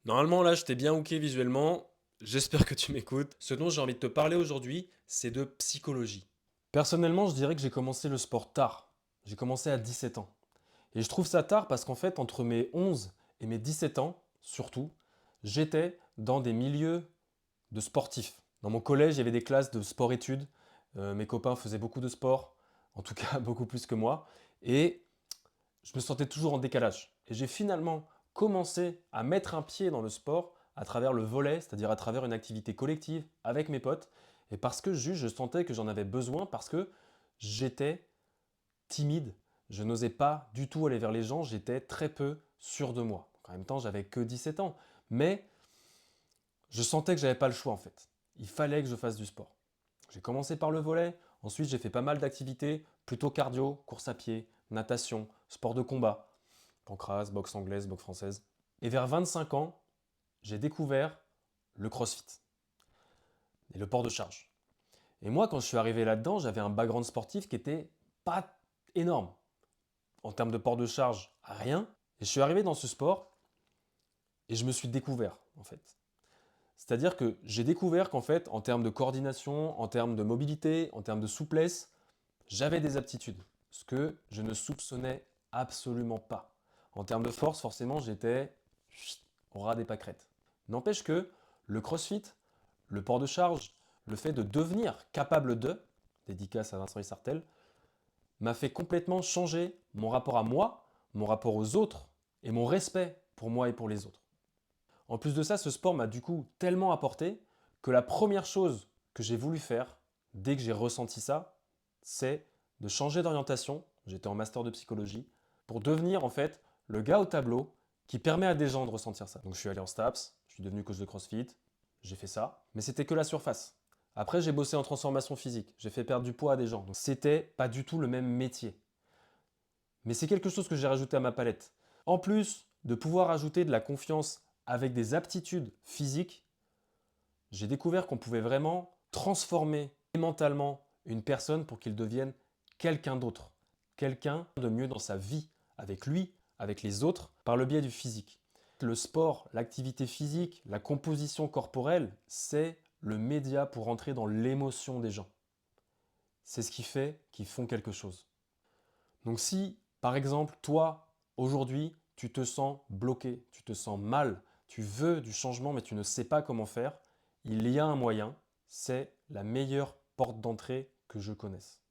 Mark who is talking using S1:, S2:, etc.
S1: Normalement, là, je t'ai bien hooké visuellement. J'espère que tu m'écoutes. Ce dont j'ai envie de te parler aujourd'hui, c'est de psychologie. Personnellement, je dirais que j'ai commencé le sport tard. J'ai commencé à 17 ans. Et je trouve ça tard parce qu'en fait, entre mes 11 et mes 17 ans, surtout, j'étais dans des milieux de sportifs. Dans mon collège, il y avait des classes de sport-études. Mes copains faisaient beaucoup de sport, en tout cas beaucoup plus que moi. Et je me sentais toujours en décalage. Et j'ai finalement commencé à mettre un pied dans le sport à travers le volley, c'est-à-dire à travers une activité collective avec mes potes, et parce que juste je sentais que j'en avais besoin, parce que j'étais timide, je n'osais pas du tout aller vers les gens, j'étais très peu sûr de moi. Donc, en même temps, j'avais que 17 ans, mais je sentais que j'avais pas le choix en fait. Il fallait que je fasse du sport. J'ai commencé par le volley, ensuite j'ai fait pas mal d'activités, plutôt cardio, course à pied, natation, sport de combat, pancrace, boxe anglaise, boxe française. Et vers 25 ans, j'ai découvert le crossfit et le port de charge. Et moi, quand je suis arrivé là-dedans, j'avais un background sportif qui était pas énorme. En termes de port de charge, rien. Et je suis arrivé dans ce sport et je me suis découvert, en fait. C'est-à-dire que j'ai découvert qu'en fait, en termes de coordination, en termes de mobilité, en termes de souplesse, j'avais des aptitudes. Ce que je ne soupçonnais absolument pas. En termes de force, forcément, j'étais au ras des pâquerettes. N'empêche que le crossfit, le port de charge, le fait de devenir capable de, dédicace à Vincent Sartel, m'a fait complètement changer mon rapport à moi, mon rapport aux autres et mon respect pour moi et pour les autres. En plus de ça, ce sport m'a du coup tellement apporté que la première chose que j'ai voulu faire dès que j'ai ressenti ça, c'est de changer d'orientation. J'étais en master de psychologie pour devenir en fait le gars au tableau qui permet à des gens de ressentir ça. Donc je suis allé en STAPS, je suis devenu coach de CrossFit, j'ai fait ça, mais c'était que la surface. Après, j'ai bossé en transformation physique, j'ai fait perdre du poids à des gens. Donc c'était pas du tout le même métier. Mais c'est quelque chose que j'ai rajouté à ma palette. En plus de pouvoir ajouter de la confiance avec des aptitudes physiques, j'ai découvert qu'on pouvait vraiment transformer mentalement une personne pour qu'il devienne quelqu'un d'autre, quelqu'un de mieux dans sa vie, avec lui, avec les autres, par le biais du physique. Le sport, l'activité physique, la composition corporelle, c'est le média pour entrer dans l'émotion des gens. C'est ce qui fait qu'ils font quelque chose. Donc si, par exemple, toi, aujourd'hui, tu te sens bloqué, tu te sens mal, tu veux du changement mais tu ne sais pas comment faire, il y a un moyen, c'est la meilleure porte d'entrée que je connaisse.